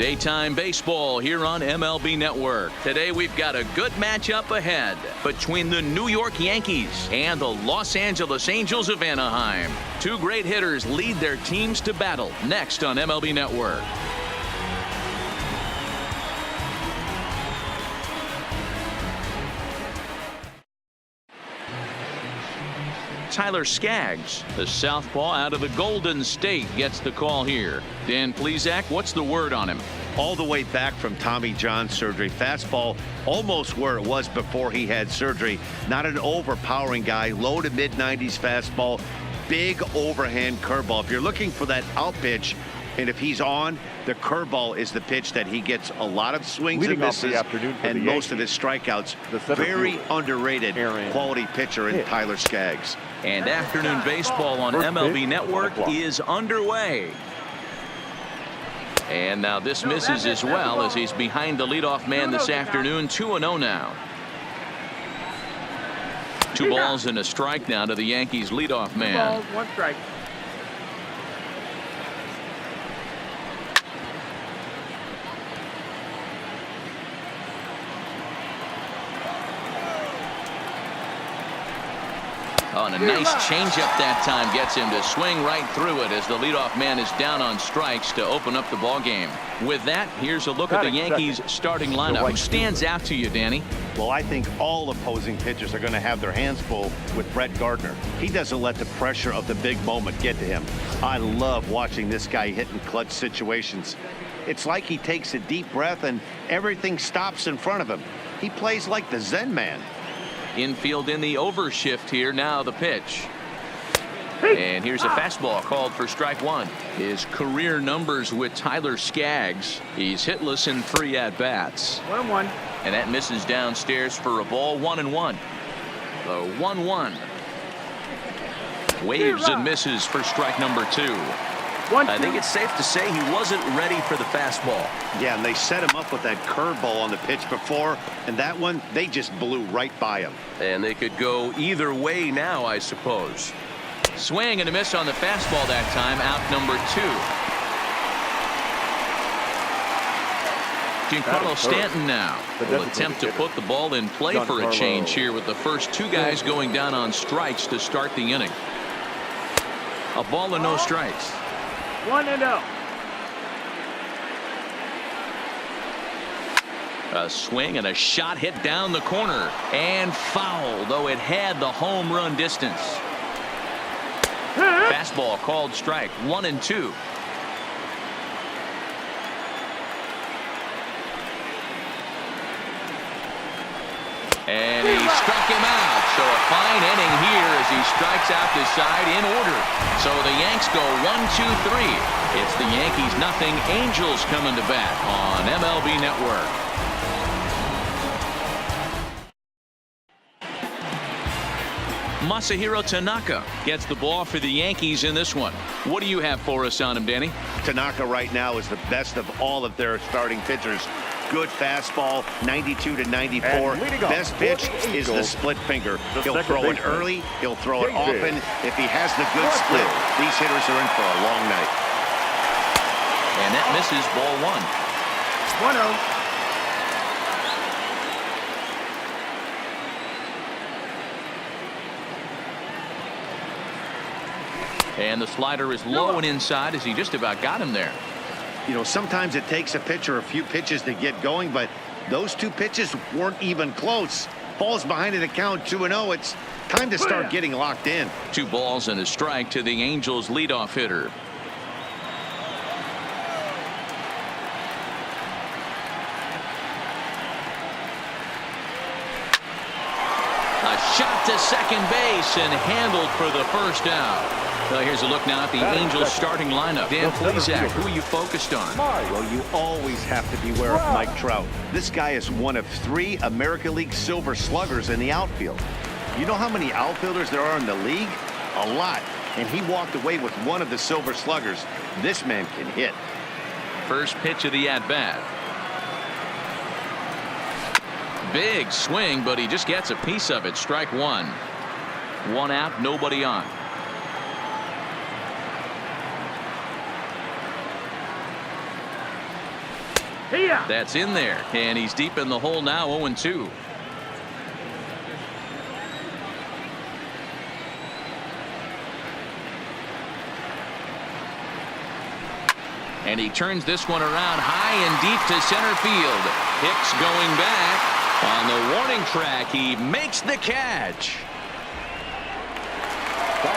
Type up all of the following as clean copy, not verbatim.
Daytime baseball here on MLB Network. Today we've got a good matchup ahead between the New York Yankees and the Los Angeles Angels of Anaheim. Two great hitters lead their teams to battle next on MLB Network. Tyler Skaggs, the southpaw out of the Golden State, gets the call here. Dan Plesac, what's the word on him? All the way back from Tommy John surgery. Fastball almost where it was before he had surgery. Not an overpowering guy. Low to mid-90s fastball. Big overhand curveball. If you're looking for that out pitch, and if he's on, the curveball is the pitch that he gets a lot of swings and misses, and most of his strikeouts. Very underrated quality pitcher in Tyler Skaggs. And afternoon baseball on MLB Network is underway. And now this misses as well as he's behind the leadoff man this afternoon. 2-0 now. 2 balls and a strike now to the Yankees leadoff man. 2 balls, 1 strike. Oh, and a nice changeup that time gets him to swing right through it as the leadoff man is down on strikes to open up the ball game. With that, here's a look at the Yankees starting lineup. Who stands out to you, Danny? Well, I think all opposing pitchers are going to have their hands full with Brett Gardner. He doesn't let the pressure of the big moment get to him. I love watching this guy hit in clutch situations. It's like he takes a deep breath and everything stops in front of him. He plays like the Zen man. Infield in the overshift here. Now the pitch. And here's a fastball called for strike 1. His career numbers with Tyler Skaggs. He's hitless in 3 at-bats. 1-1. And that misses downstairs for a ball. 1-1. The 1-1. Waves and misses for strike number 2. I think it's safe to say he wasn't ready for the fastball. Yeah, and they set him up with that curveball on the pitch before, and that one, they just blew right by him. And they could go either way now, I suppose. Swing and a miss on the fastball that time. Out number 2. Giancarlo Stanton now will attempt to put the ball in play for a change here with the first 2 guys going down on strikes to start the inning. A ball and no strikes. 1-0. A swing and a shot hit down the corner and foul, though it had the home run distance. Fastball called strike. 1-2. And he struck him out. So a fine inning here as he strikes out the side in order. So the Yanks go 1-2-3. It's the Yankees nothing. Angels coming to bat on MLB Network. Masahiro Tanaka gets the ball for the Yankees in this one. What do you have for us on him, Danny? Tanaka right now is the best of all of their starting pitchers. Good fastball, 92 to 94. Best pitch is the split finger. He'll throw it early. He'll throw it often. If he has the good split, these hitters are in for a long night. And that misses ball 1. 1-0. And the slider is low and inside as he just about got him there. You know, sometimes it takes a pitcher a few pitches to get going, but those 2 pitches weren't even close. Falls behind in the count 2-0. It's time to start getting locked in. 2 balls and a strike to the Angels leadoff hitter. A shot to second base and handled for the first out. Well, here's a look now at the Angels starting lineup. Dan Plesac, who are you focused on? Well, you always have to beware of Mike Trout. This guy is one of 3 American League Silver Sluggers in the outfield. You know how many outfielders there are in the league? A lot. And he walked away with one of the Silver Sluggers. This man can hit. First pitch of the at-bat. Big swing, but he just gets a piece of it. Strike 1. 1 out, nobody on. See ya. That's in there, and he's deep in the hole now, 0-2. And he turns this one around high and deep to center field. Hicks going back. On the warning track, he makes the catch.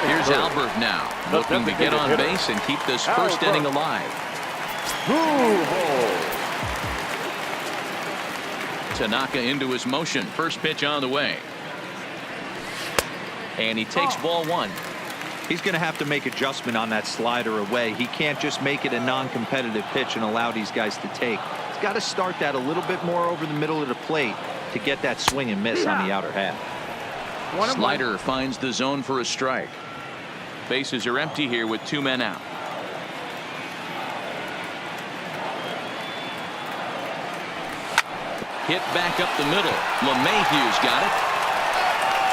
Here's Albert now, looking to get on base and keep this first inning alive. Tanaka into his motion. First pitch on the way. And he takes ball one. He's going to have to make adjustment on that slider away. He can't just make it a non-competitive pitch and allow these guys to take. He's got to start that a little bit more over the middle of the plate to get that swing and miss on the outer half. Slider finds the zone for a strike. Bases are empty here with 2 men out. Hit back up the middle. LeMahieu's got it.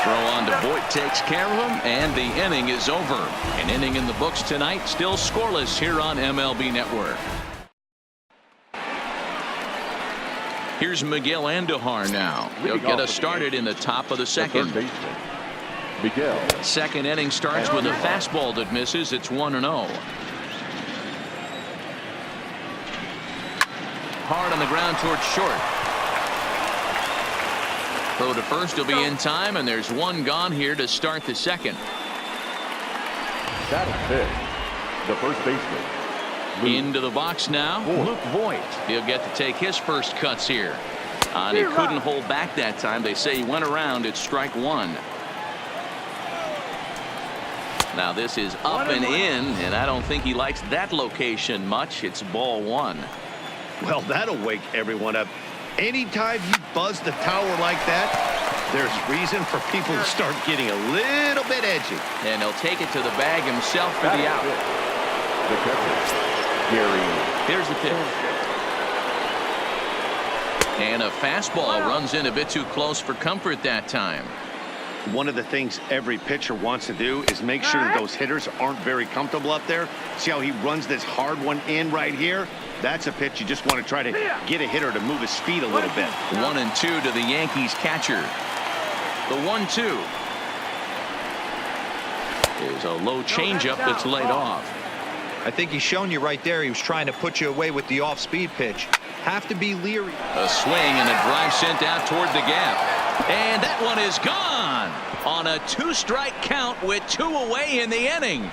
Throw on to Voit takes care of him, and the inning is over. An inning in the books tonight, still scoreless here on MLB Network. Here's Miguel Andujar now. He'll get us started in the top of the second. Second inning starts with a fastball that misses. It's 1-0. Hard on the ground towards short. Throw to first will be in time, and there's one gone here to start the second. That is it. The first baseman. Into the box now, Luke Voit. He'll get to take his first cuts here. And he couldn't hold back that time. They say he went around. It's strike one. Now this is up and in, and I don't think he likes that location much. It's ball one. Well, that'll wake everyone up. Anytime you buzz the tower like that, there's reason for people to start getting a little bit edgy. And he'll take it to the bag himself for the out. The catcher, Gary. Here's the pitch. And a fastball runs in a bit too close for comfort that time. One of the things every pitcher wants to do is make sure that those hitters aren't very comfortable up there. See how he runs this hard one in right here? That's a pitch you just want to try to get a hitter to move his feet a little bit. 1-2 to the Yankees catcher. The 1-2 is a low changeup that's laid off. I think he's shown you right there. He was trying to put you away with the off-speed pitch. Have to be leery. A swing and a drive sent out toward the gap. And that one is gone on a 2-strike count with 2 away in the inning.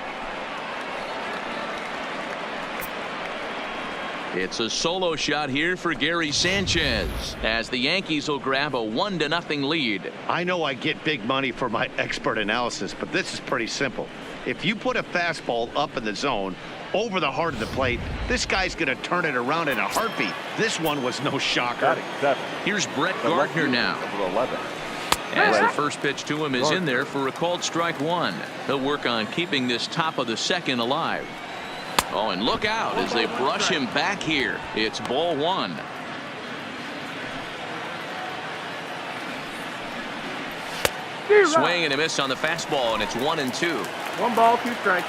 It's a solo shot here for Gary Sanchez as the Yankees will grab a 1-0 lead. I know I get big money for my expert analysis, but this is pretty simple. If you put a fastball up in the zone over the heart of the plate, this guy's going to turn it around in a heartbeat. This one was no shocker. Here's Brett Gardner now. As the first pitch to him is in there for a called strike one. He'll work on keeping this top of the second alive. Oh, and look out as they brush him back here. It's ball one. Swing and a miss on the fastball, and it's 1-2. 1 ball, 2 strikes.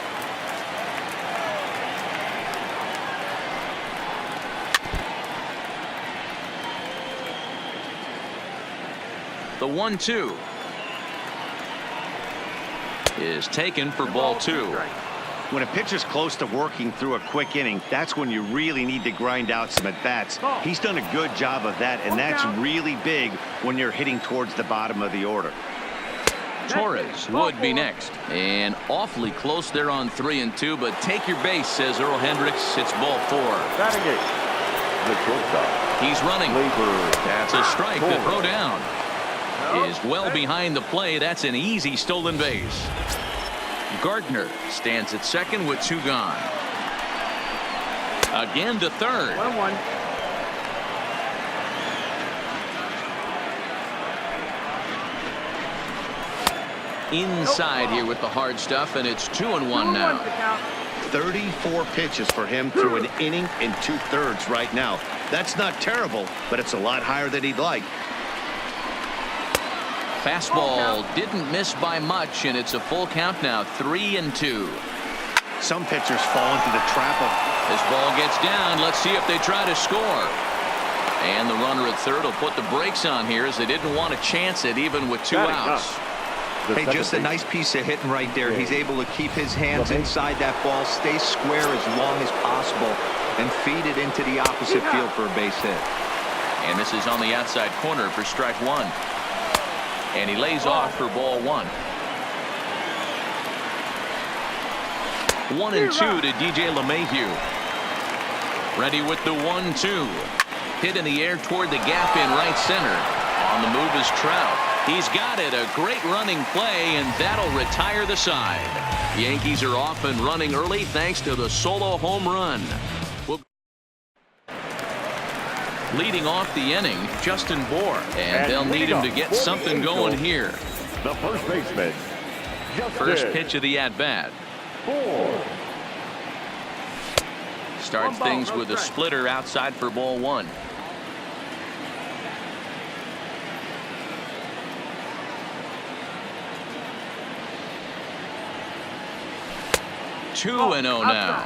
The 1-2 is taken for ball 2. When a pitcher's close to working through a quick inning, that's when you really need to grind out some at-bats. He's done a good job of that, and that's really big when you're hitting towards the bottom of the order. Torres would be next, and awfully close there on 3-2, but take your base, says Earl Hendricks. It's ball 4. Batting eighth, the shortstop. He's running. That's a strike. The throw down is well behind the play. That's an easy stolen base. Gardner stands at second with 2 gone. Again to third. 1-1. Inside here with the hard stuff, and it's 2-1 now. 34 pitches for him through an inning and 2/3 right now. That's not terrible, but it's a lot higher than he'd like. Fastball didn't miss by much, and it's a full count now. 3-2. Some pitchers fall into the trap of this ball gets down. Let's see if they try to score. And the runner at third will put the brakes on here as they didn't want to chance it even with 2 outs. Hey, just a nice piece of hitting right there. He's able to keep his hands inside that ball, stay square as long as possible, and feed it into the opposite field for a base hit. And this is on the outside corner for strike 1. And he lays off for ball 1. 1-2 to DJ LeMahieu. Ready with the 1-2. Hit in the air toward the gap in right center. On the move is Trout. He's got it. A great running play, and that'll retire the side. Yankees are off and running early thanks to the solo home run. Leading off the inning, Justin Bour. And they'll need him to get something going here. The first baseman. First pitch of the at-bat. Starts things with a splitter outside for ball 1. Two and 0 now.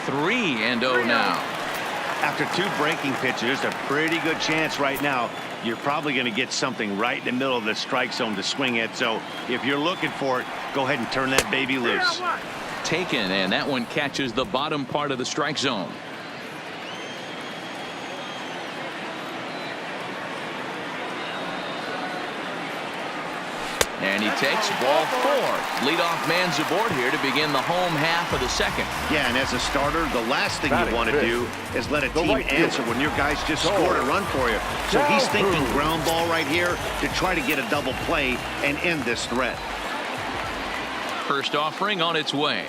Three and 0 now. After 2 breaking pitches, there's a pretty good chance right now you're probably going to get something right in the middle of the strike zone to swing at. So if you're looking for it, go ahead and turn that baby loose. Taken, and that one catches the bottom part of the strike zone. And he takes ball 4. Leadoff man's aboard here to begin the home half of the second. Yeah, and as a starter, the last thing you want to do is let a team answer when your guys just scored a run for you. So he's thinking ground ball right here to try to get a double play and end this threat. First offering on its way.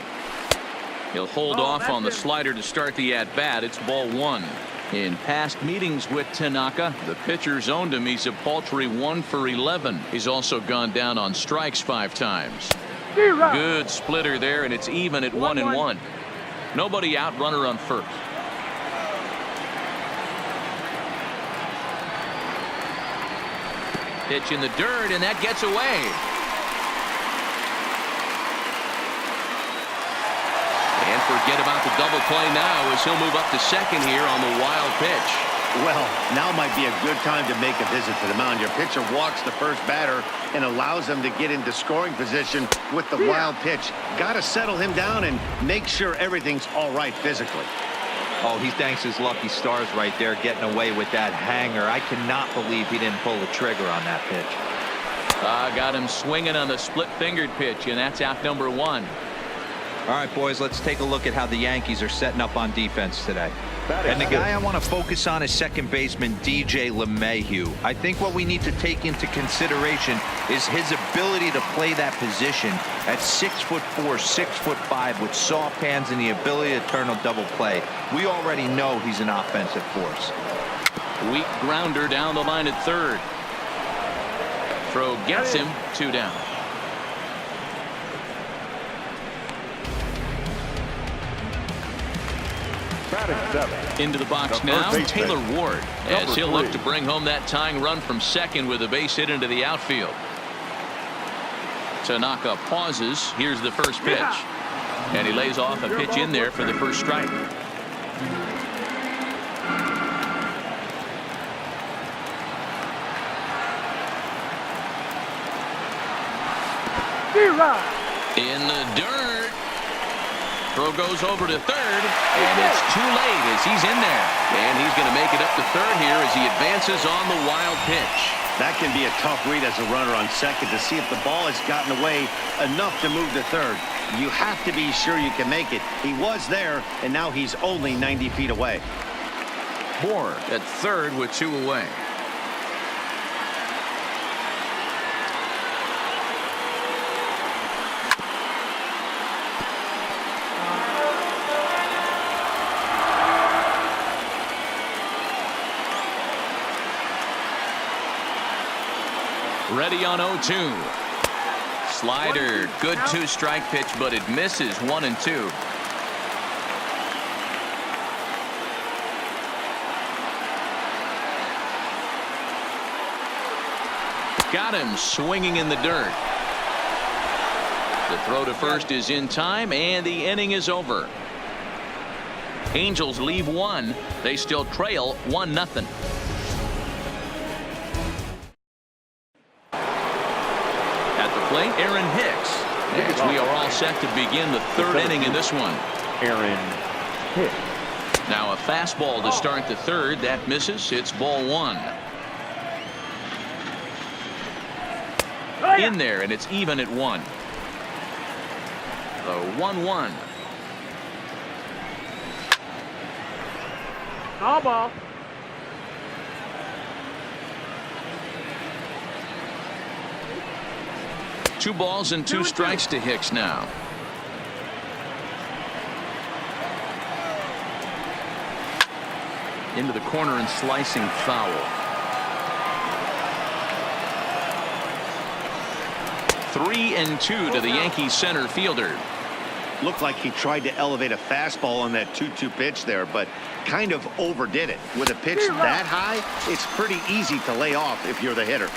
He'll hold off on the slider to start the at-bat. It's ball 1. In past meetings with Tanaka, the pitcher's owned him. He's a paltry 1 for 11. He's also gone down on strikes 5 times. Good splitter there, and it's even at 1-1. Nobody out, runner on first. Pitch in the dirt, and that gets away. And forget about the double play now as he'll move up to second here on the wild pitch. Well, now might be a good time to make a visit to the mound. Your pitcher walks the first batter and allows him to get into scoring position with the wild pitch. Got to settle him down and make sure everything's all right physically. Oh, he thanks his lucky stars right there, getting away with that hanger. I cannot believe he didn't pull the trigger on that pitch. Got him swinging on the split-fingered pitch, and that's out number 1. All right, boys, let's take a look at how the Yankees are setting up on defense today. And the guy I want to focus on is second baseman DJ LeMahieu. I think what we need to take into consideration is his ability to play that position at 6'4", 6'5", with soft hands and the ability to turn a double play. We already know he's an offensive force. Weak grounder down the line at third. Throw gets him, 2 down. Into the box now, Taylor Ward, as he'll look to bring home that tying run from second with a base hit into the outfield. Tanaka pauses. Here's the first pitch. And he lays off a pitch in there for the first strike. In the dirt. Throw goes over to third, and it's too late as he's in there. And he's going to make it up to third here as he advances on the wild pitch. That can be a tough read as a runner on second to see if the ball has gotten away enough to move to third. You have to be sure you can make it. He was there, and now he's only 90 feet away. Bour at third with 2 away. Ready on 0-2. Slider, good 2-strike pitch, but it misses 1-2. got him swinging in the dirt. The throw to first is in time, and the inning is over. Angels leave one. They still trail 1-0. At the plate, Aaron Hicks. As we are all set to begin the third inning in this one. Aaron Hicks. Now a fastball to start the third. That misses. It's ball one. In there, and it's even at 1. The 1-1. All ball. Two balls and two strikes to Hicks now. Into the corner and slicing foul. 3-2 to the Yankees center fielder. Looked like he tried to elevate a fastball on that 2-2 pitch there, but kind of overdid it. With a pitch that high, it's pretty easy to lay off if you're the hitter.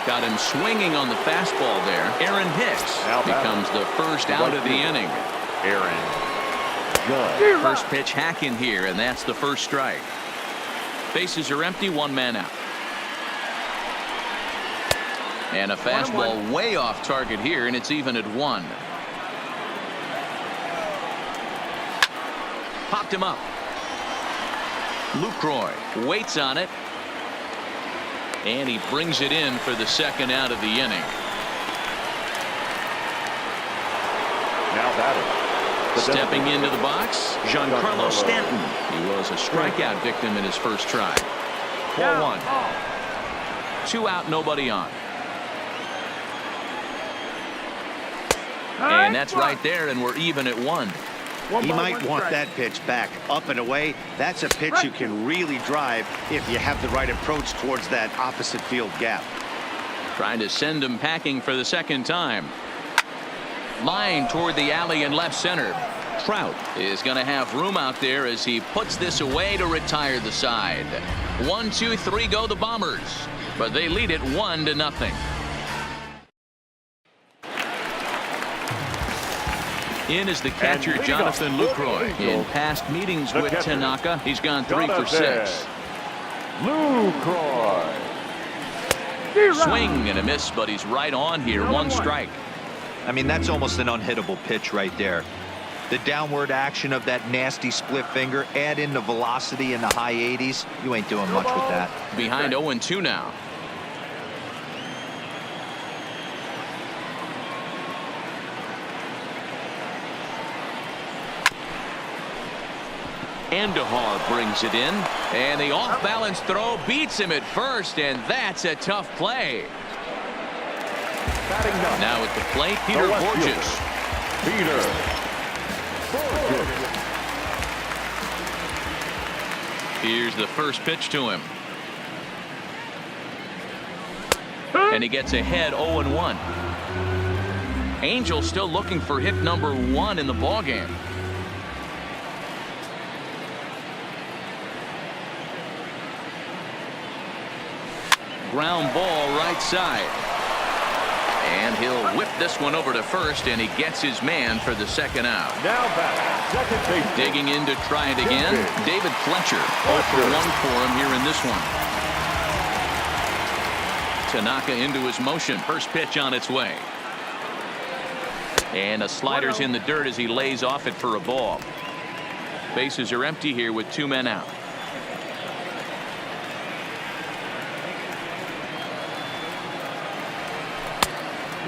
Got him swinging on the fastball there. Aaron Hicks becomes the first out of the inning. Aaron. First pitch hack in here, and that's the first strike. Bases are empty, one man out. And a fastball way off target here, and it's even at 1. Popped him up. Lucroy waits on it. And he brings it in for the second out of the inning. Now batting. Stepping into the box, Giancarlo Stanton. He was a strikeout victim in his first try. 4-1. 2 out, nobody on. And that's right there, and we're even at 1. He might want that pitch back up and away. That's a pitch you can really drive if you have the right approach towards that opposite field gap. Trying to send him packing for the second time. Line toward the alley in left center. Trout is going to have room out there as he puts this away to retire the side. 1, 2, 3 go the Bombers, but they lead it 1-0. In is the catcher Jonathan Lucroy. In past meetings with Tanaka, he's gone 3 for 6. Lucroy. Swing and a miss, but he's right on here. 1 strike. I mean, that's almost an unhittable pitch right there. The downward action of that nasty split finger, add in the velocity in the high 80s. You ain't doing much with that. Behind 0-2 now. Andahar brings it in, and the off-balance throw beats him at first, and that's a tough play. Now at the plate, Peter Borges. Peter Borges. Here's the first pitch to him. And he gets ahead 0-1. Angels still looking for hit number 1 in the ballgame. Ground ball right side. And he'll whip this one over to first, and he gets his man for the second out. Now back, second base. Digging in to try it again, David Fletcher. 0 for 1 for him here in this one. Tanaka into his motion. First pitch on its way. And a slider's in the dirt as he lays off it for a ball. Bases are empty here with 2 men out.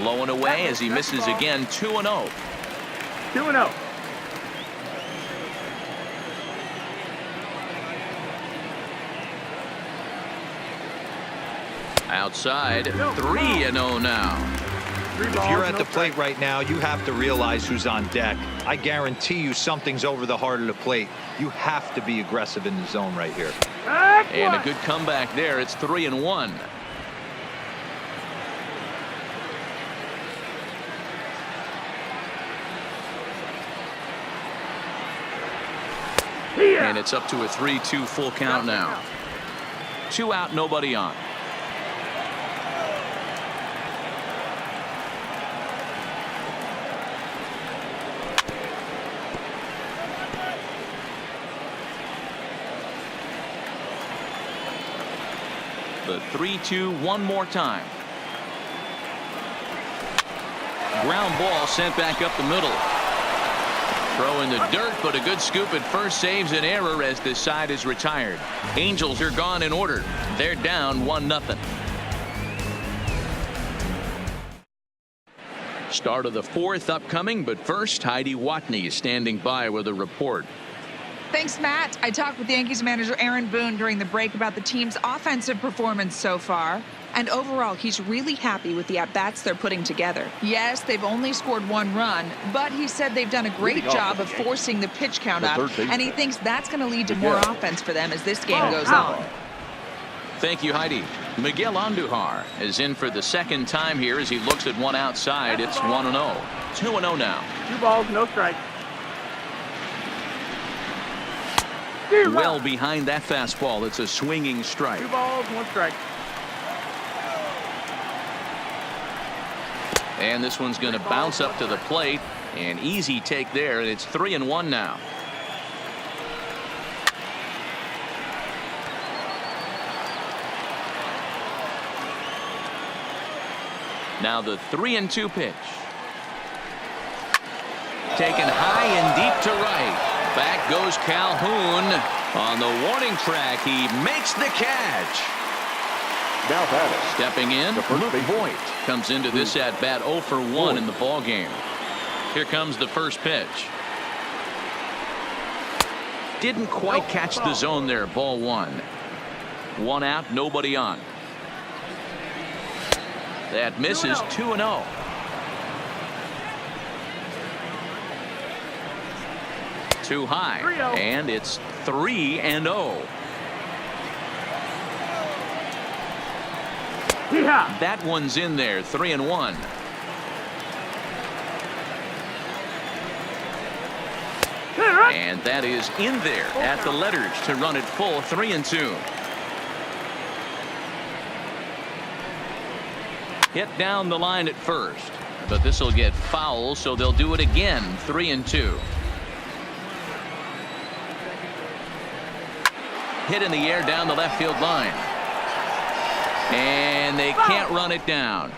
Low and away as he misses again. 2-0. 2-0. Outside, 3-0 now. If you're at the plate right now, you have to realize who's on deck. I guarantee you something's over the heart of the plate. You have to be aggressive in the zone right here. And a good comeback there. It's 3-1. And it's up to a 3-2 full count now. 2 out, nobody on. The 3-2 one more time. Ground ball sent back up the middle. Throw in the dirt, but a good scoop at first saves an error as this side is retired. Angels are gone in order. They're down 1-0. Start of the fourth upcoming, but first Heidi Watney is standing by with a report. Thanks, Matt. I talked with Yankees manager Aaron Boone during the break about the team's offensive performance so far. And overall, he's really happy with the at-bats they're putting together. Yes, they've only scored 1 run, but he said they've done a great job of forcing the pitch count up, and he thinks that's going to lead to more offense for them as this game goes on. Thank you, Heidi. Miguel Andujar is in for the second time here as he looks at one outside. It's 1-0. 2-0 now. 2 balls, no strikes. Well behind that fastball. It's a swinging strike. 2 balls, 1 strike. And this one's going to bounce up to the plate. An easy take there, and it's 3-1 now. Now the 3-2 pitch. Taken high and deep to right. Back goes Calhoun. On the warning track, he makes the catch. Now batting. Stepping in, Luke Voigt comes into this at bat 0 for 1 in the ball game. Here comes the first pitch. Didn't quite catch the zone there. Ball 1. 1 out, nobody on. That misses. 2-0. Too high, and it's 3-0. That one's in there. 3-1. And that is in there at the letters to run it full. 3-2. Hit down the line at first, but this will get foul, so they'll do it again. 3-2. Hit in the air down the left field line. And they can't run it down.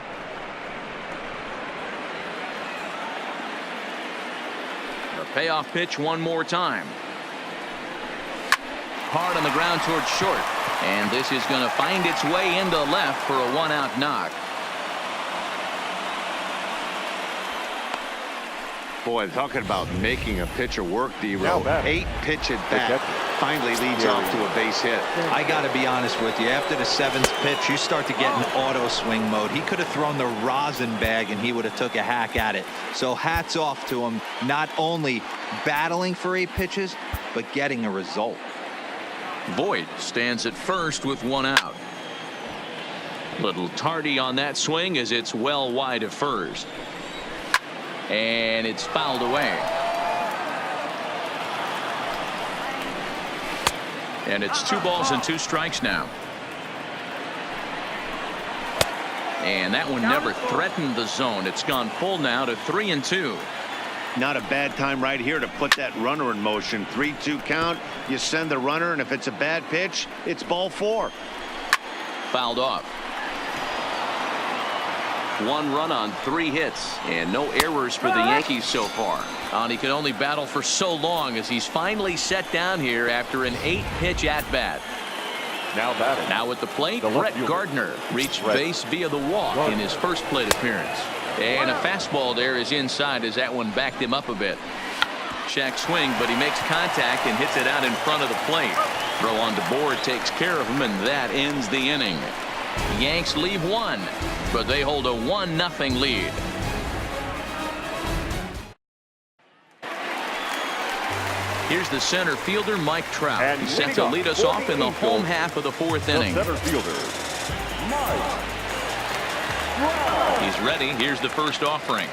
The payoff pitch one more time. Hard on the ground towards short. And this is going to find its way into left for a 1-out knock. Boy, talking about making a pitcher work, D-Row. 8 pitch at bat finally leads off to a base hit. I got to be honest with you. After the 7th pitch, you start to get in auto swing mode. He could have thrown the rosin bag and he would have took a hack at it. So hats off to him, not only battling for 8 pitches, but getting a result. Voigt stands at first with 1 out. Little tardy on that swing as it's well wide of first. And it's fouled away. And it's 2 balls and 2 strikes now. And that one never threatened the zone. It's gone full now to 3-2. Not a bad time right here to put that runner in motion. 3-2 count. You send the runner, and if it's a bad pitch, it's ball 4. Fouled off. 1 run on 3 hits and no errors for the Yankees so far. And he can only battle for so long as he's finally set down here after an 8-pitch at bat. Now batting. Now at the plate, Brett Gardner reached base via the walk in his first plate appearance. And a fastball there is inside as that one backed him up a bit. Check swing, but he makes contact and hits it out in front of the plate. Throw on the board takes care of him, and that ends the inning. Yanks leave 1, but they hold a 1-0 lead. Here's the center fielder, Mike Trout. And He's set to lead us off in the home half of the 4th inning. Center fielder, Mike. He's ready. Here's the first offering.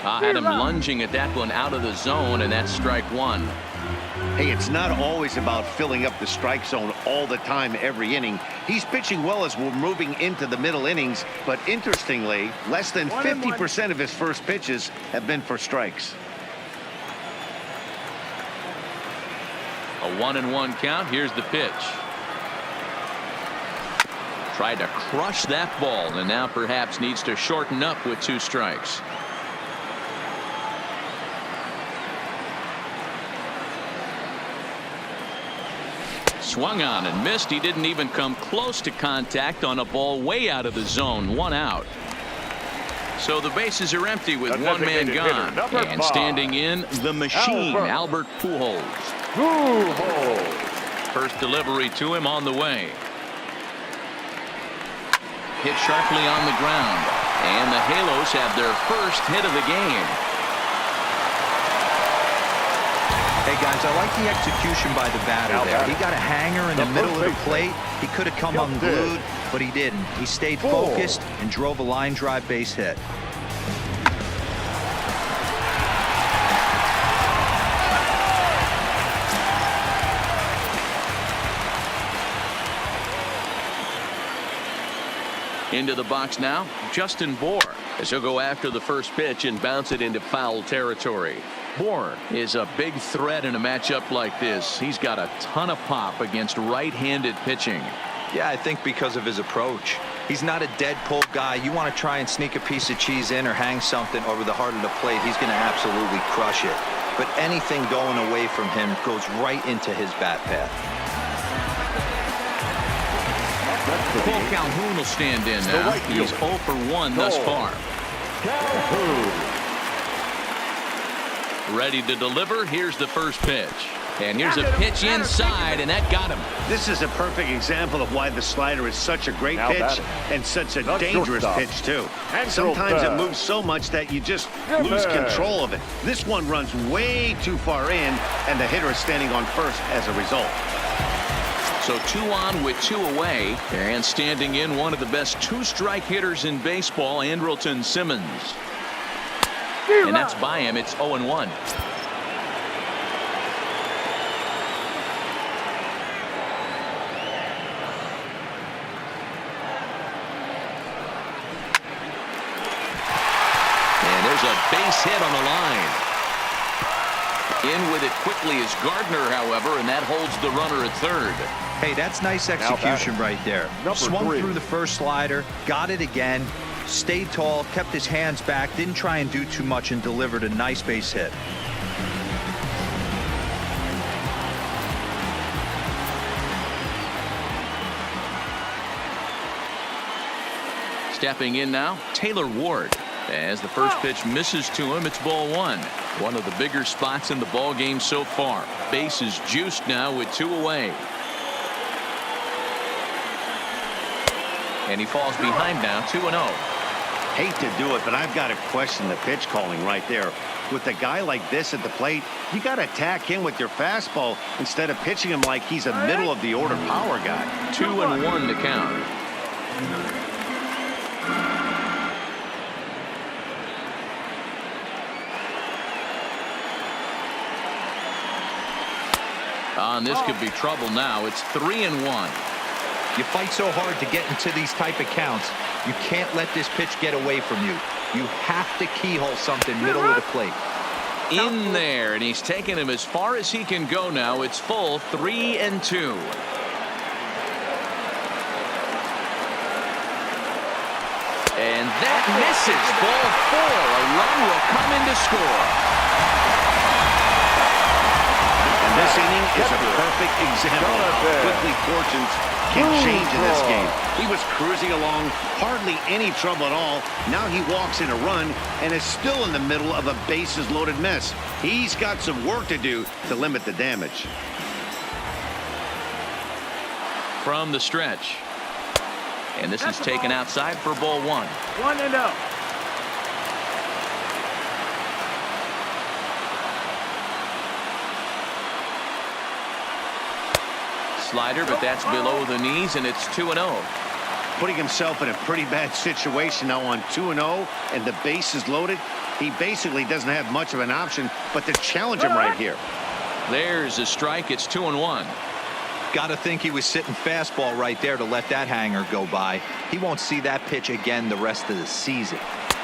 Had him lunging at that one out of the zone, and that's strike 1. Hey, it's not always about filling up the strike zone all the time every inning. He's pitching well as we're moving into the middle innings, but interestingly, less than 50% of his first pitches have been for strikes. A 1-1 count. Here's the pitch. Tried to crush that ball and now perhaps needs to shorten up with 2 strikes. Swung on and missed. He didn't even come close to contact on a ball way out of the zone. 1 out. So the bases are empty with 1 man gone. And standing in, the machine, Albert Pujols. First delivery to him on the way. Hit sharply on the ground. And the Halos have their first hit of the game. Hey guys, I like the execution by the batter there. He got a hanger in the middle of the plate. He could have come unglued, but he didn't. He stayed focused and drove a line drive base hit. Into the box now, Justin Bour, as he'll go after the first pitch and bounce it into foul territory. Bour is a big threat in a matchup like this. He's got a ton of pop against right-handed pitching. Yeah, I think because of his approach. He's not a dead pull guy. You want to try and sneak a piece of cheese in or hang something over the heart of the plate, he's going to absolutely crush it. But anything going away from him goes right into his bat path. Cole Calhoun will stand in now. He's 0 for 1 thus far. Ready to deliver. Here's the first pitch. And here's a pitch inside, and that got him. This is a perfect example of why the slider is such a great pitch and such a dangerous pitch, too. Sometimes it moves so much that you just lose control of it. This one runs way too far in, and the hitter is standing on first as a result. So 2 on with 2 away, and standing in one of the best 2-strike hitters in baseball, Andrelton Simmons. And that's by him. It's 0-1. And there's a base hit on the line. In with it quickly is Gardner, however, and that holds the runner at third. Hey, that's nice execution right there. Swung through the first slider, got it again, stayed tall, kept his hands back, didn't try and do too much, and delivered a nice base hit. Stepping in now, Taylor Ward. As the first pitch misses to him, it's ball 1. One of the bigger spots in the ball game so far. Base is juiced now with 2 away. And he falls behind now, 2-0. Hate to do it, but I've got to question the pitch calling right there. With a guy like this at the plate, you got to attack him with your fastball instead of pitching him like he's a middle-of-the-order power guy. 2-1 to count. This could be trouble now. It's 3-1. You fight so hard to get into these type of counts. You can't let this pitch get away from you. You have to keyhole something middle of the plate. In there, and he's taken him as far as he can go now. It's full 3-2. And that misses. Ball 4. A run will come in to score. This inning is a perfect example of how quickly fortunes can change in this game. He was cruising along, hardly any trouble at all. Now he walks in a run and is still in the middle of a bases-loaded mess. He's got some work to do to limit the damage. From the stretch. And this is taken outside for ball 1. 1-0. Slider, but that's below the knees, and it's 2-0. Putting himself in a pretty bad situation now on 2-0, and the base is loaded. He basically doesn't have much of an option but to challenge him right here. There's a strike. It's 2-1. Got to think he was sitting fastball right there to let that hanger go by. He won't see that pitch again the rest of the season.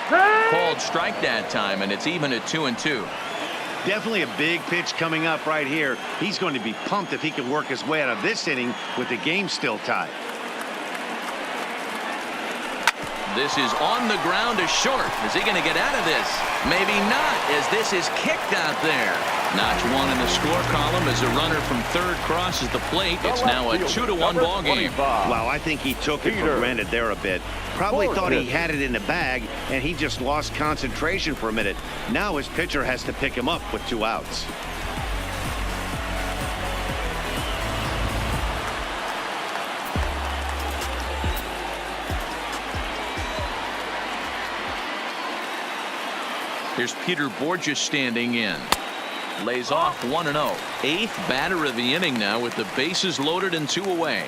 Called strike that time, and it's even at 2-2. Definitely a big pitch coming up right here. He's going to be pumped if he can work his way out of this inning with the game still tied. This is on the ground to short. Is he going to get out of this? Maybe not, as this is kicked out there. Notch one in the score column as a runner from third crosses the plate. It's now a 2-1 ball game. Wow, I think he took it for granted there a bit. Probably thought he had it in the bag, and he just lost concentration for a minute. Now his pitcher has to pick him up with 2 outs. Here's Peter Borges standing in. Lays off 1-0. 8th batter of the inning now with the bases loaded and 2 away.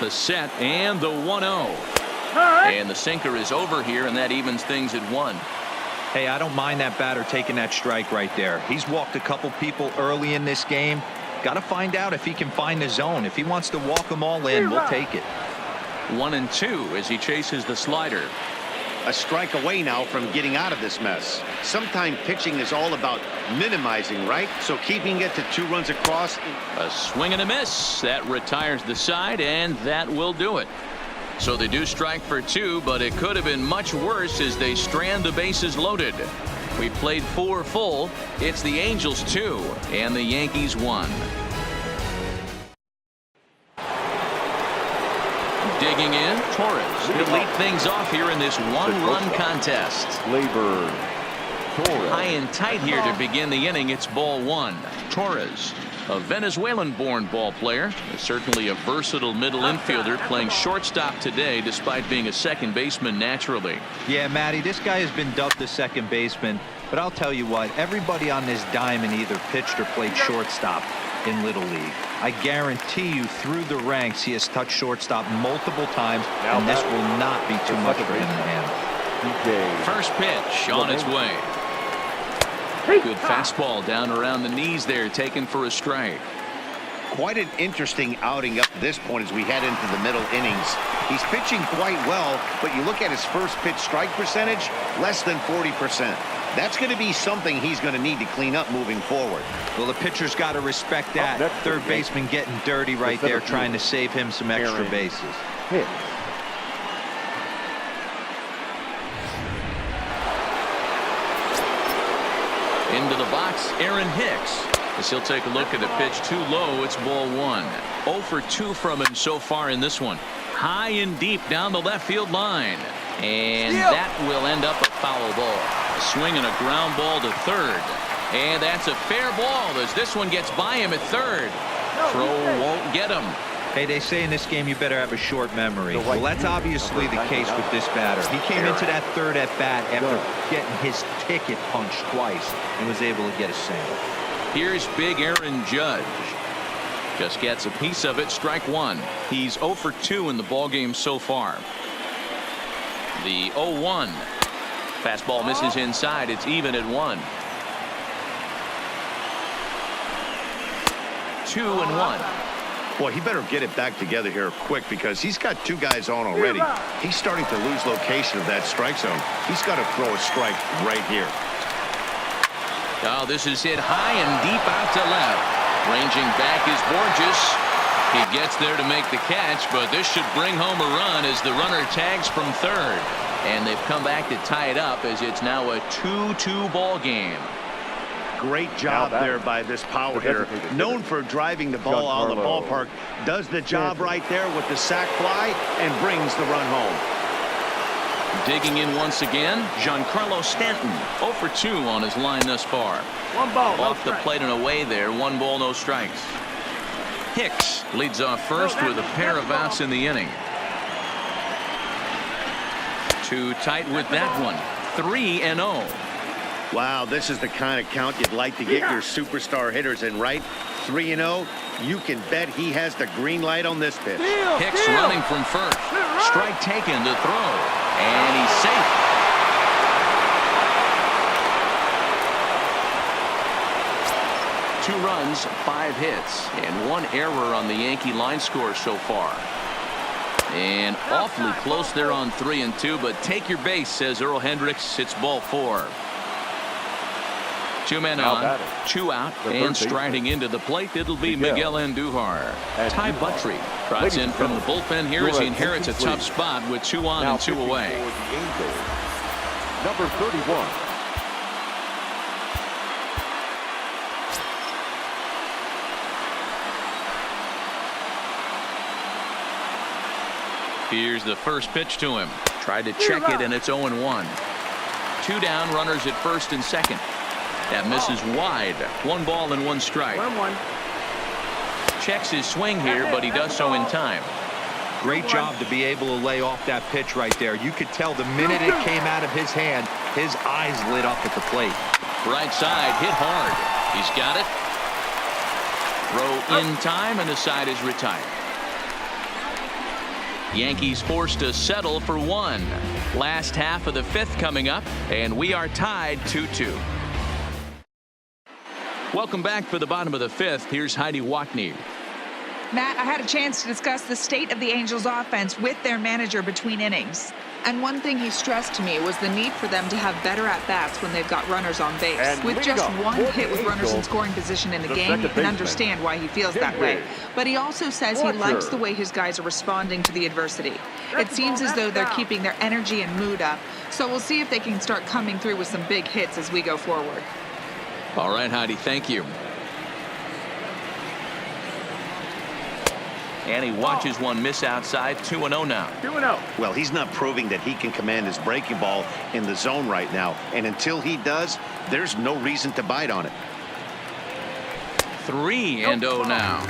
The set and the 1-0. And the sinker is over here, and that evens things at 1. Hey, I don't mind that batter taking that strike right there. He's walked a couple people early in this game. Got to find out if he can find the zone. If he wants to walk them all in, we'll take it. 1-2 as he chases the slider. A strike away now from getting out of this mess. Sometimes pitching is all about minimizing, right? So keeping it to 2 runs across. A swing and a miss. That retires the side, and that will do it. So they do strike for 2, but it could have been much worse as they strand the bases loaded. We played 4 full. It's the Angels 2 and the Yankees 1. Digging in, Torres. He'll lead things off here in this 1-run contest. Labor. Torres. High and tight here to begin the inning. It's ball 1. Torres, a Venezuelan-born ball player, certainly a versatile middle infielder, playing shortstop today despite being a second baseman naturally. Yeah, Matty, this guy has been dubbed the second baseman, but I'll tell you what, everybody on this diamond either pitched or played shortstop in Little League. I guarantee you through the ranks he has touched shortstop multiple times, and this will not be too much for him to handle. First pitch on its way. Good fastball down around the knees there, taken for a strike. Quite an interesting outing up to this point as we head into the middle innings. He's pitching quite well, but you look at his first pitch strike percentage, less than 40%. That's going to be something he's going to need to clean up moving forward. Well, the pitcher's got to respect that. Third baseman getting dirty right there, trying to save him some extra bases. Into the box, Aaron Hicks. As he'll take a look at the pitch too low, it's ball 1. 0 for 2 from him so far in this one. High and deep down the left field line. And that will end up a foul ball. A swing and a ground ball to third. And that's a fair ball as this one gets by him at third. Throw won't get him. Hey, they say in this game you better have a short memory. Well, that's obviously the case with this batter. He came into that third at bat after getting his ticket punched twice and was able to get a single. Here's big Aaron Judge. Just gets a piece of it. Strike 1. He's 0 for 2 in the ballgame so far. The 0-1. Fastball misses inside. It's even at 1. 2-1. Boy, he better get it back together here quick because he's got 2 guys on already. He's starting to lose location of that strike zone. He's got to throw a strike right here. Oh, this is hit high and deep out to left. Ranging back is Borges. He gets there to make the catch, but this should bring home a run as the runner tags from third. And they've come back to tie it up as it's now a 2-2 ball game. Great job there by this power hitter, known for driving the ball out of the ballpark. Does the job right there with the sac fly and brings the run home. Digging in once again, Giancarlo Stanton, 0 for 2 on his line thus far. 1 ball, off the plate and away there. 1 ball, no strikes. Hicks leads off first with a pair of outs in the inning. Too tight with that one. 3-0. Wow, this is the kind of count you'd like to get your superstar hitters in, right? 3-0. You can bet he has the green light on this pitch. Hicks running from first. Strike taken to throw. And he's safe. Two runs, 5 hits, and 1 error on the Yankee line score so far. And awfully close there on 3 and 2, but take your base, says Earl Hendricks. It's ball 4. Two men Now on, batting. 2 out, The and third striding into the plate, it'll be Miguel Miguel Andujar. Ty Andujar. Buttrey trots Ladies in and from the gentlemen, bullpen here your as he inherits a attention, tough please. spot with 2 on Now and 2 pitching away. for the Angels, number 31. Here's the first pitch to him. Tried to check it, and it's 0-1. 2 down, runners at first and second. That misses wide. 1 ball and 1 strike. 1-1. Checks his swing here, but he does so in time. Great job to be able to lay off that pitch right there. You could tell the minute it came out of his hand, his eyes lit up at the plate. Right side, hit hard. He's got it. Throw in time, and the side is retired. Yankees forced to settle for 1. Last half of the 5th coming up, and we are tied 2-2. Welcome back for the bottom of the 5th. Here's Heidi Watney. Matt, I had a chance to discuss the state of the Angels offense with their manager between innings. And one thing he stressed to me was the need for them to have better at-bats when they've got runners on base. And With just leading one off hit with runners in scoring position in the game, you can understand why he feels that way. But he also says he likes the way his guys are responding to the adversity. It seems as though they're keeping their energy and mood up. So we'll see if they can start coming through with some big hits as we go forward. All right, Heidi, thank you. And he watches one miss outside. 2-0 now. 2-0. Well, he's not proving that he can command his breaking ball in the zone right now. And until he does, there's no reason to bite on it. 3-0 now.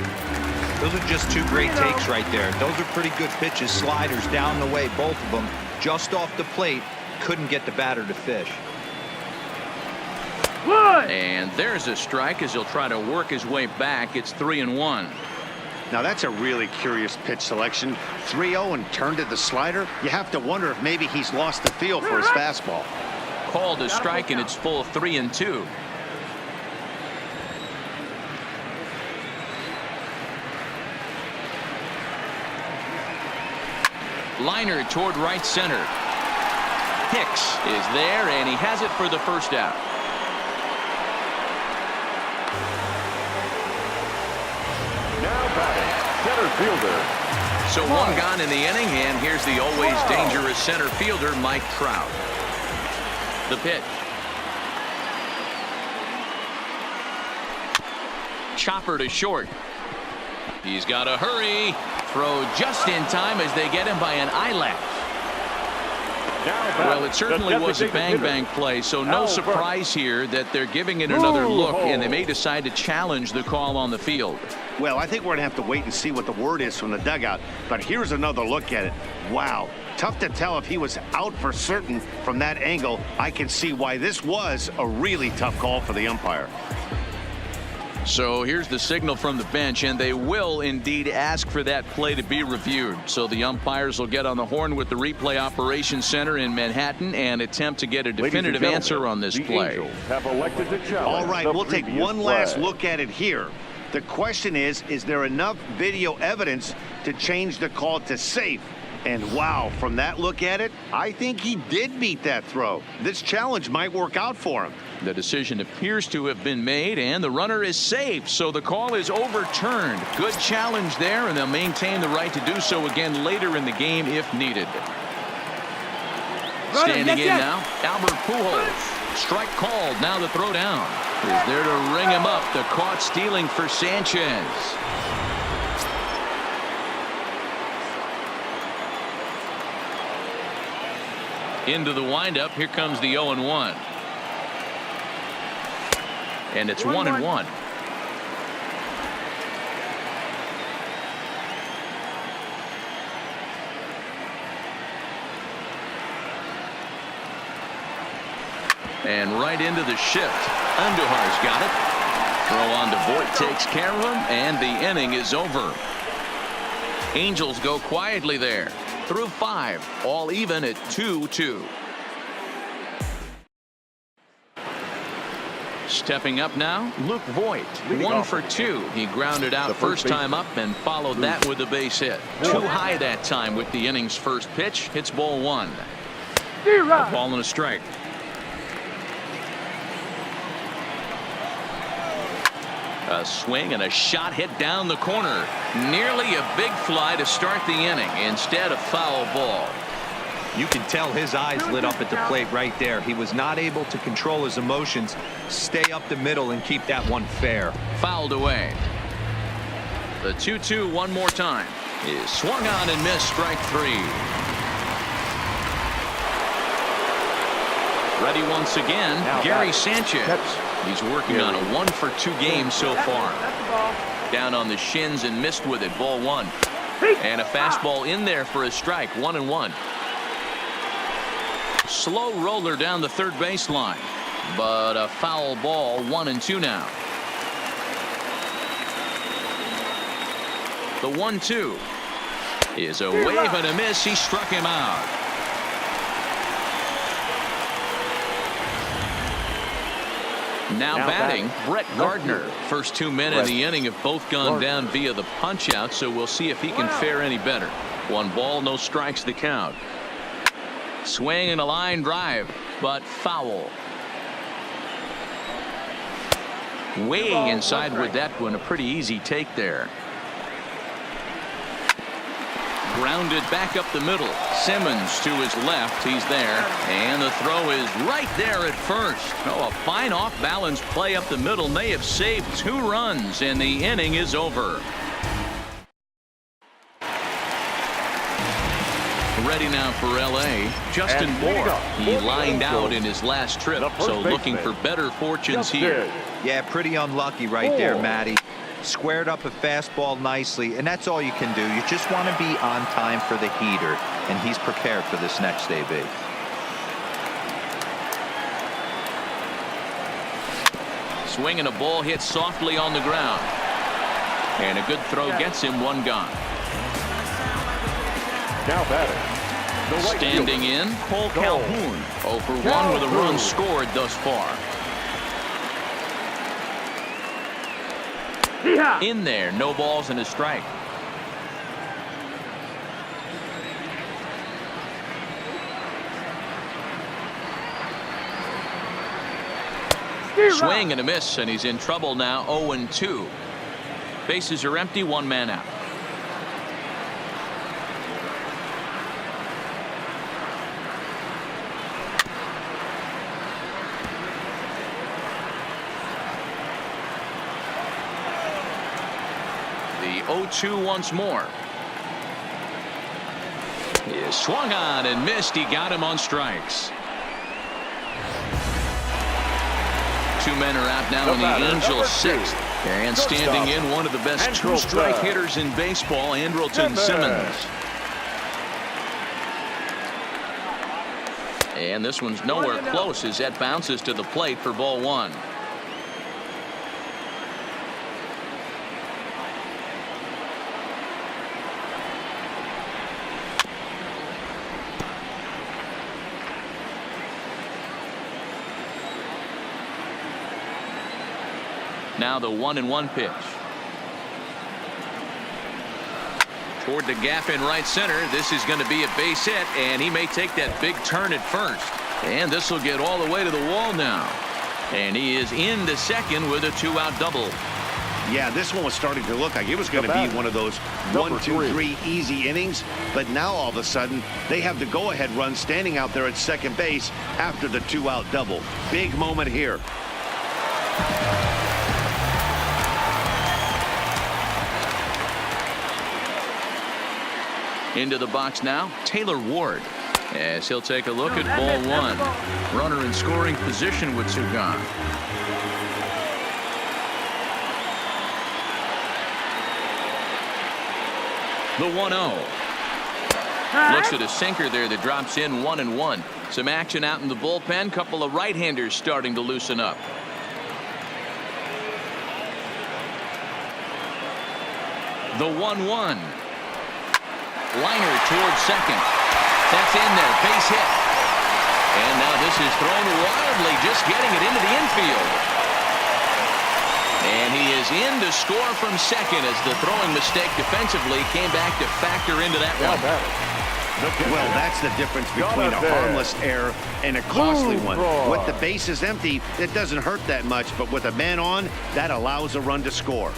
Those are just 2 great takes right there. Those are pretty good pitches. Sliders down the way, both of them. Just off the plate, couldn't get the batter to fish. And there's a strike as he'll try to work his way back. It's 3-1. Now, that's a really curious pitch selection. 3-0 and turned to the slider. You have to wonder if maybe he's lost the feel for his fastball. Called a strike, and it's full 3-2. Liner toward right center. Hicks is there, and he has it for the first out. Center fielder. So 1 gone in the inning, and here's the always dangerous center fielder, Mike Trout. The pitch. Chopper to short. He's got to hurry. Throw just in time as they get him by an eyelash. Well, it certainly was a bang-bang play, so no surprise here that they're giving it another look, and they may decide to challenge the call on the field. Well, I think we're going to have to wait and see what the word is from the dugout. But here's another look at it. Wow. Tough to tell if he was out for certain from that angle. I can see why this was a really tough call for the umpire. So here's the signal from the bench, and they will indeed ask for that play to be reviewed. So the umpires will get on the horn with the replay operations center in Manhattan and attempt to get a definitive answer on this play. Have elected to challenge. All right, we'll take one last look at it here. The question is there enough video evidence to change the call to safe? And wow, from that look at it, I think he did meet that throw. This challenge might work out for him. The decision appears to have been made, and the runner is safe, so the call is overturned. Good challenge there, and they'll maintain the right to do so again later in the game if needed. Standing in now, Albert Pujols. Strike called. Now the throw down is there to ring him up. The caught stealing for Sanchez. Into the windup. Here comes the 0-1. And it's 1-1. And right into the shift. Andujar's got it. Throw on to Voit takes care of him, and the inning is over. Angels go quietly there. Through 5, all even at 2-2. Stepping up now, Luke Voit, 1 for 2. He grounded out first time up and followed that with a base hit. Too high that time with the inning's first pitch. Hits ball 1. A ball and a strike. A swing and a shot hit down the corner. Nearly a big fly to start the inning. Instead, a foul ball. You can tell his eyes lit up at the plate right there. He was not able to control his emotions, stay up the middle, and keep that one fair. Fouled away. The 2-2 one more time is swung on and missed. Strike three. Ready once again, Now Gary back. Sanchez. Catch. He's working on a 1-for-2 game so far. Down on the shins and missed with it. Ball one. And a fastball in there for a strike. 1-1. Slow roller down the third baseline, but a foul ball. 1-2 now. The 1-2 is a wave and a miss. He struck him out. Now batting, Brett Gardner. First 2 men in the inning have both gone down via the punch out, so we'll see if he can fare any better. 1 ball, no strikes the count. Swing and a line drive, but foul. Way inside with that one. A pretty easy take there. Grounded back up the middle. Simmons to his left. He's there. And the throw is right there at first. Oh, a fine off-balance play up the middle may have saved 2 runs, and the inning is over. Ready now for L.A. Justin Moore. He lined out in his last trip, so looking for better fortunes here. Yeah, pretty unlucky right there, Matty. Squared up a fastball nicely, and that's all you can do. You just want to be on time for the heater, and he's prepared for this next AB. Swing and a ball hit softly on the ground. And a good throw gets him 1 gone. Now batting. The right Standing fielder. in, Cole Calhoun. 0 for 1 with a run scored thus far. In there, no balls and a strike. Swing and a miss, and he's in trouble now. 0-2. Bases are empty, 1 man out. The 0-2 once more. He is swung on and missed. He got him on strikes. 2 men are out now in the Angels' 6th. And standing in, one of the best 2-strike hitters in baseball, Andrelton Simmons. And this one's nowhere close as that bounces to the plate for ball 1. Now the 1-1 pitch. Toward the gap in right center. This is going to be a base hit, and he may take that big turn at first. And this will get all the way to the wall now. And he is into second with a 2-out double. Yeah, this one was starting to look like it was going to be one of those 1, 2, 3 easy innings. But now all of a sudden, they have the go-ahead run standing out there at second base after the 2-out double. Big moment here. Into the box now, Taylor Ward, as he'll take a look at ball 1. Runner in scoring position with 2 gone. The 1-0. Looks at a sinker there that drops in 1-1. Some action out in the bullpen. Couple of right-handers starting to loosen up. The 1-1. Liner towards second. That's in there. Base hit. And now this is thrown wildly, just getting it into the infield. And he is in to score from second as the throwing mistake defensively came back to factor into that one. Well, that's the difference between a harmless error and a costly one. With the bases empty, it doesn't hurt that much, but with a man on, that allows a run to score.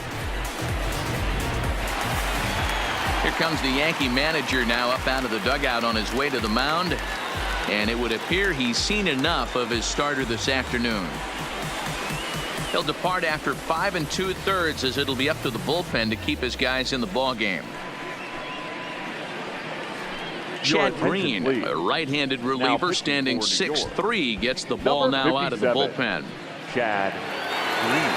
Here comes the Yankee manager now up out of the dugout on his way to the mound. And it would appear he's seen enough of his starter this afternoon. He'll depart after 5 2/3 as it'll be up to the bullpen to keep his guys in the ball game. Chad Green, a right-handed reliever standing 6'3", gets the ball now out of the bullpen. Chad Green.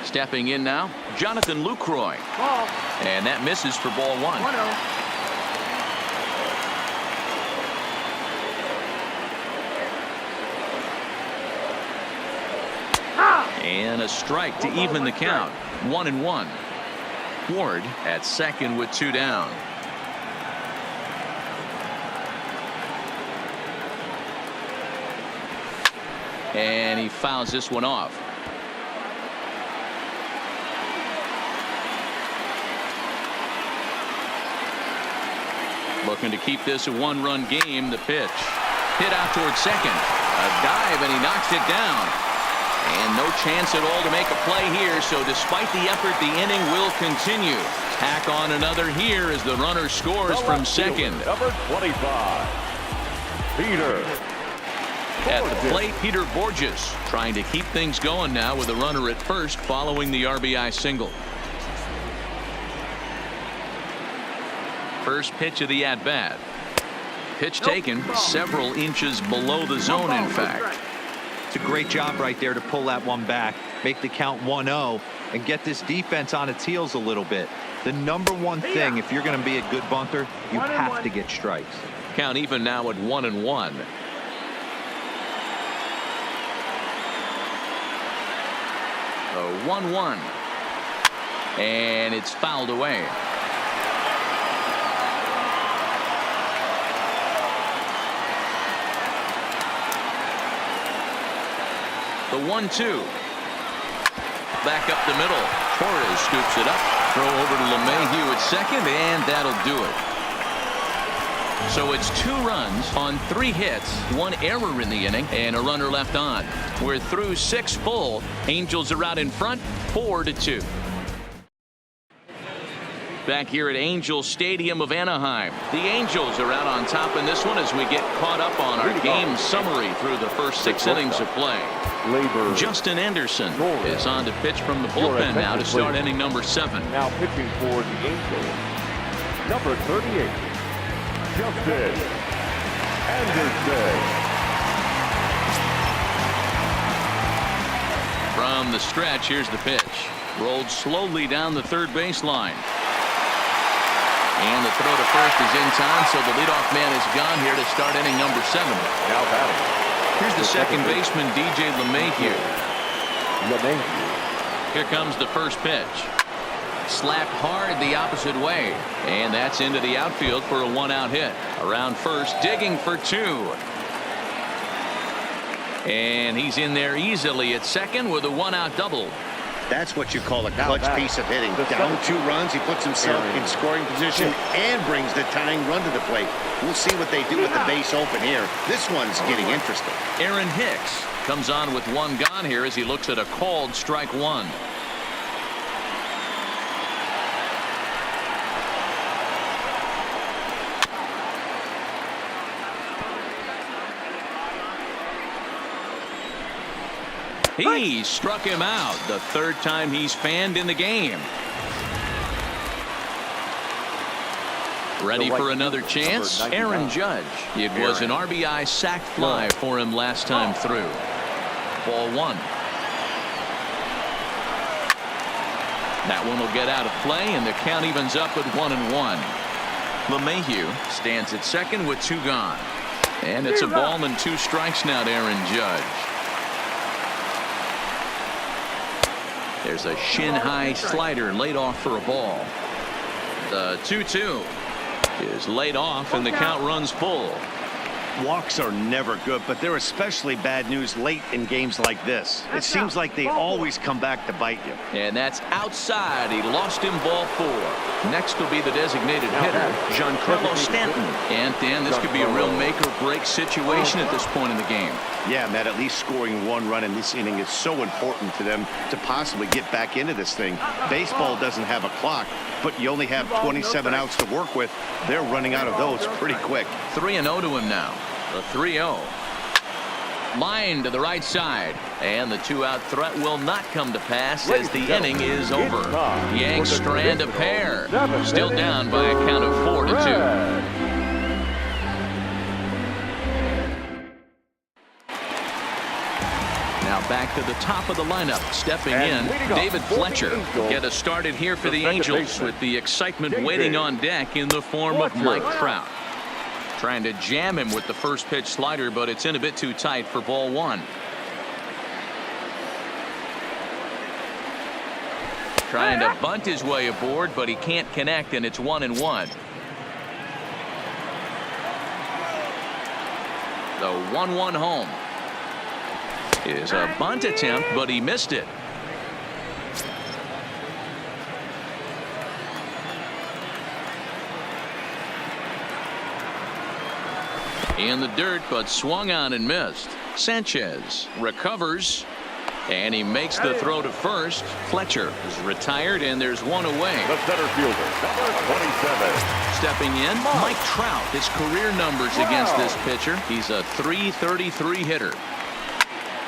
Stepping in now, Jonathan Lucroy. Ball. And that misses for ball 1. 1-0. And a strike to even the count. 1-1. Ward at second with 2 down. And he fouls this one off. Looking to keep this a 1-run game. The pitch hit out towards second. A dive, and he knocks it down. And no chance at all to make a play here. So despite the effort, the inning will continue. Tack on another here as the runner scores from second. Number 25, Peter. At the plate, Peter Borges trying to keep things going now with a runner at first following the RBI single. First pitch of the at-bat. Pitch taken several inches below the zone, in fact. It's a great job right there to pull that one back, make the count 1-0, and get this defense on its heels a little bit. The number one thing, if you're going to be a good bunter, you have to get strikes. Count even now at 1-1. The 1-1. And it's fouled away. The 1-2. Back up the middle. Torres scoops it up. Throw over to LeMahieu at second, and that'll do it. So it's 2 runs on 3 hits, 1 error in the inning, and a runner left on. We're through 6 full. Angels are out in front, 4-2. Back here at Angel Stadium of Anaheim. The Angels are out on top in this one as we get caught up on our game summary through the first 6 innings of play. Justin Anderson is on to pitch from the bullpen now to start inning number 7. Now pitching for the Angels, number 38, Justin Anderson. From the stretch, here's the pitch. Rolled slowly down the third baseline. And the throw to first is in time, so the leadoff man is gone here to start inning number 7. Now batting. Here's the second baseman, DJ LeMahieu. Here comes the first pitch. Slapped hard the opposite way. And that's into the outfield for a 1-out hit. Around first, digging for 2. And he's in there easily at second with a 1-out double. That's what you call a clutch piece of hitting. Down 2 runs, he puts himself in scoring position and brings the tying run to the plate. We'll see what they do with the base open here. This one's getting interesting. Aaron Hicks comes on with 1 gone here as he looks at a called strike 1. He struck him out, the 3rd time he's fanned in the game. Ready for another chance? Aaron Judge. It was an RBI sac fly for him last time through. Ball 1. That one will get out of play, and the count evens up at 1-1. LeMahieu stands at second with 2 gone. And it's a ball and 2 strikes now to Aaron Judge. There's a shin-high slider laid off for a ball. The 2-2. is laid off and the count runs full. Walks are never good, but they're especially bad news late in games like this. It seems like they always come back to bite you. And that's outside. He lost him ball 4. Next will be the designated hitter, Giancarlo Stanton. And Dan, this could be a real make or break situation at this point in the game. Yeah, Matt, at least scoring 1 run in this inning is so important to them to possibly get back into this thing. Baseball doesn't have a clock, but you only have 27 outs to work with. They're running out of those pretty quick. 3-0 to him now. The 3-0. Line to the right side. And the 2-out threat will not come to pass as the inning is over. Yanks strand a pair. Still down by a count of 4-2. Now back to the top of the lineup. Stepping in, David Fletcher. Get us started here for the Angels with the excitement waiting on deck in the form of Mike Trout. Trying to jam him with the first pitch slider, but it's in a bit too tight for ball 1. Trying to bunt his way aboard, but he can't connect, and it's 1-1. The 1-1 home is a bunt attempt, but he missed it. In the dirt, but swung on and missed. Sanchez recovers, and he makes the throw to first. Fletcher is retired, and there's one away. The center fielder, number 27. Stepping in, Mike Trout. His career numbers against this pitcher. He's a .333 hitter.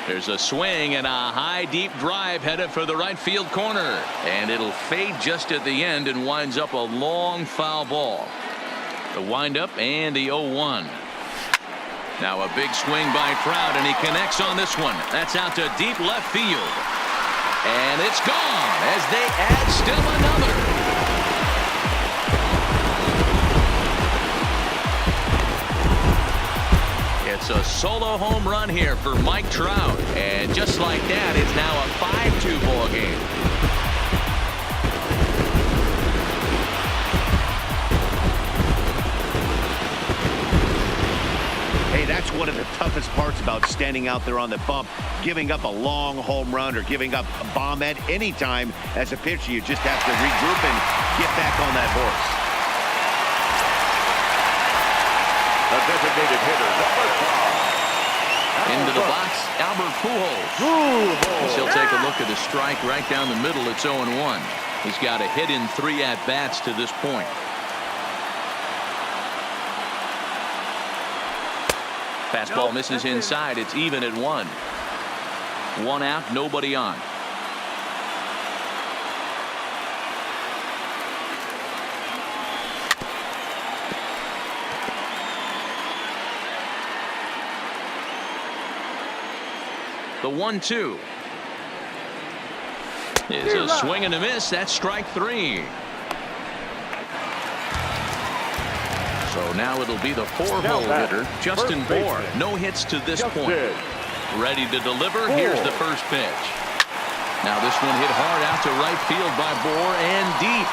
There's a swing and a high deep drive headed for the right field corner, and it'll fade just at the end and winds up a long foul ball. The windup and the 0-1. Now a big swing by Trout, and he connects on this one. That's out to deep left field. And it's gone as they add still another. It's a solo home run here for Mike Trout. And just like that, it's now a 5-2 ball game. That's one of the toughest parts about standing out there on the bump. Giving up a long home run or giving up a bomb at any time as a pitcher, you just have to regroup and get back on that horse. The designated hitter, number 12. Into the box, Albert Pujols. He'll take a look at the strike right down the middle. It's 0-1. He's got a hit in 3 at-bats to this point. Fastball misses inside. It's even at 1. 1 out, nobody on. The 1-2 is a swing and a miss. That's strike 3. So now it'll be the 4-hole hitter, Justin Bour. No hits to this point. Ready to deliver. Here's the first pitch. Now this one hit hard out to right field by Bour and deep.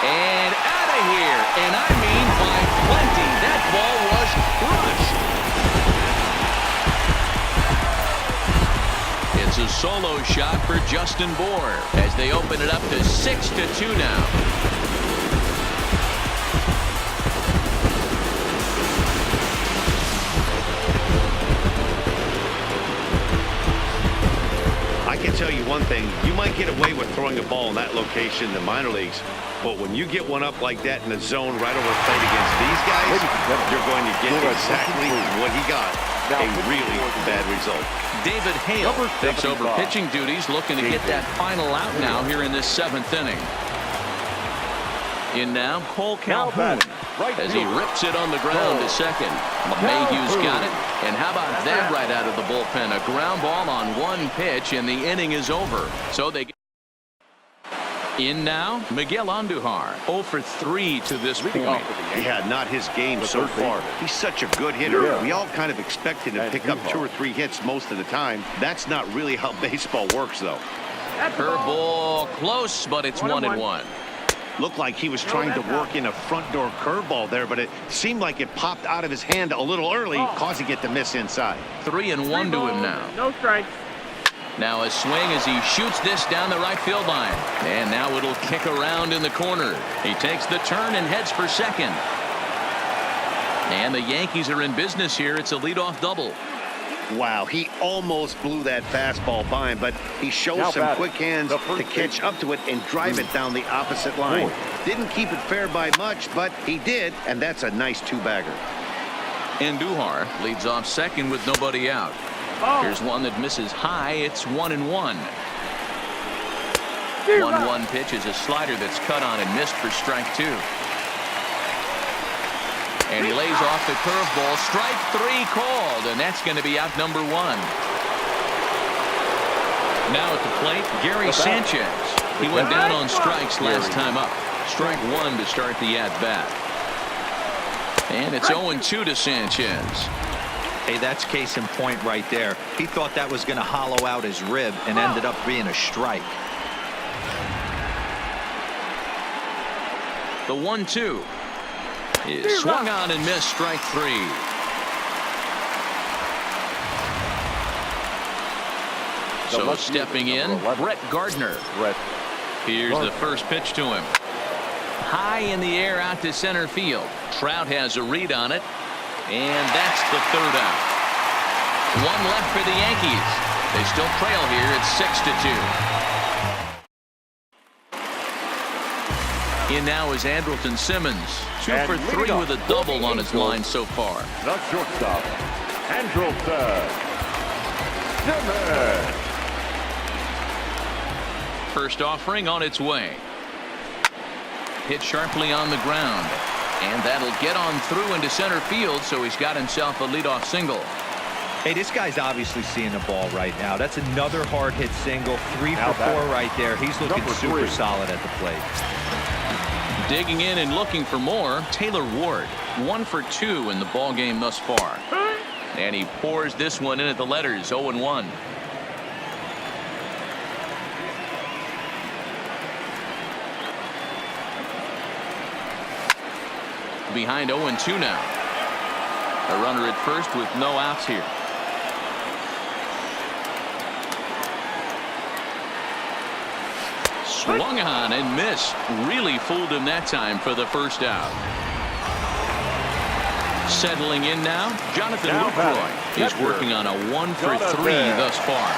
And out of here. And I mean by plenty. That ball was crushed. It's a solo shot for Justin Bour as they open it up to 6-2 now. I can tell you one thing, you might get away with throwing a ball in that location in the minor leagues, but when you get one up like that in the zone right over the plate against these guys, you're going to get exactly what he got, a really bad result. David Hale takes over pitching duties, looking to get that final out now here in this 7th inning. In now, Cole Calhoun as he rips it on the ground to second. LeMahieu's got it. And how about that right out of the bullpen? A ground ball on 1 pitch, and the inning is over. So they get in now, Miguel Andujar, 0 for 3 to this point. Yeah, not his game so far. He's such a good hitter. We all kind of expected him to pick up 2 or 3 hits most of the time. That's not really how baseball works, though. Curveball close, but it's 1-1. Looked like he was trying to work in a front door curveball there, but it seemed like it popped out of his hand a little early, causing it to miss inside. 3-1 to him now. No strikes. Now a swing as he shoots this down the right field line. And now it'll kick around in the corner. He takes the turn and heads for second. And the Yankees are in business here. It's a leadoff double. Wow, he almost blew that fastball by him, but he shows some quick hands to catch up to it and drive it down the opposite line. Didn't keep it fair by much, but he did, and that's a nice two-bagger. Andujar leads off second with nobody out. Here's one that misses high. It's 1-1. 1-1 pitch is a slider that's cut on and missed for strike two. And he lays off the curveball. Strike three called, and that's going to be out number one. Now at the plate, Gary Sanchez. He went down on strikes last time up. Strike one to start the at-bat. And it's 0-2 to Sanchez. Hey, that's case in point right there. He thought that was going to hollow out his rib and ended up being a strike. The 1-2 is swung on and missed. Strike three. So stepping in, Brett Gardner. Here's the first pitch to him. High in the air out to center field. Trout has a read on it. And that's the third out. One left for the Yankees. They still trail here. It's 6-2. In now is Andrelton Simmons. 2 for 3 with a double on his line so far. The shortstop, Andrelton Simmons. First offering on its way. Hit sharply on the ground. And that'll get on through into center field, so he's got himself a leadoff single. Hey, this guy's obviously seeing the ball right now. That's another hard hit single. 3 for 4 right there. He's looking super solid at the plate. Digging in and looking for more, Taylor Ward. 1 for 2 in the ball game thus far. And he pours this one in at the letters. 0-1. Behind 0-2 now. A runner at first with no outs here. Swung on and missed. Really fooled him that time for the first out. Settling in now, Jonathan Lucroy is working on a 1 for 3 thus far.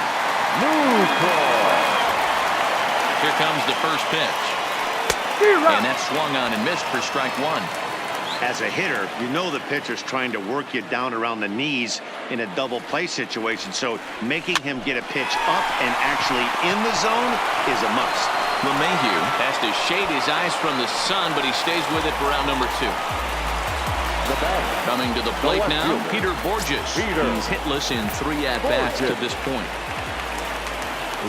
Here comes the first pitch. And that swung on and missed for strike one. As a hitter, you know the pitcher's trying to work you down around the knees in a double play situation, so making him get a pitch up and actually in the zone is a must. LeMahieu has to shade his eyes from the sun, but he stays with it for out number 2. Coming to the plate now, Peter Borges. He's hitless in 3 at-bats to this point.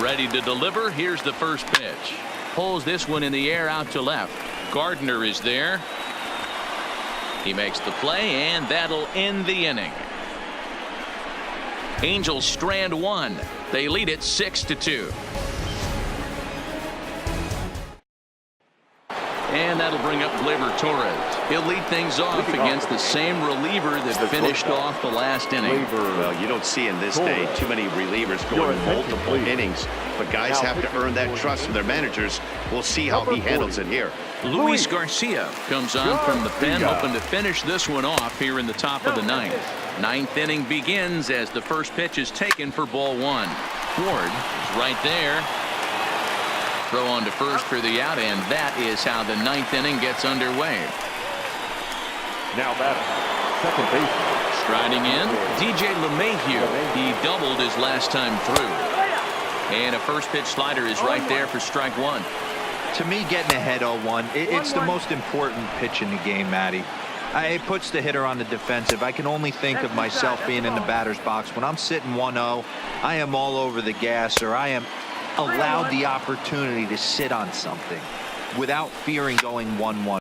Ready to deliver. Here's the first pitch. Pulls this one in the air out to left. Gardner is there. He makes the play, and that'll end the inning. Angels strand 1. They lead it 6-2. And that'll bring up Gleyber Torres. He'll lead things off against the same reliever that finished off the last inning. Well, you don't see in this day too many relievers going multiple innings, but guys have to earn that trust from their managers. We'll see how he handles it here. Luis Garcia comes on from the pen, hoping to finish this one off here in the top of the 9th. 9th inning begins as the first pitch is taken for ball 1. Ward is right there. Throw on to first for the out, and that is how the 9th inning gets underway. Now batting, second baseman. Striding in, DJ LeMahieu. He doubled his last time through. And a first pitch slider is right there for strike 1. To me, getting ahead 0-1, it's the most important pitch in the game, Matty. It puts the hitter on the defensive. I can only think of myself being in the batter's box. When I'm sitting 1-0, I am all over the gas, or I am allowed the opportunity to sit on something without fearing going 1-1.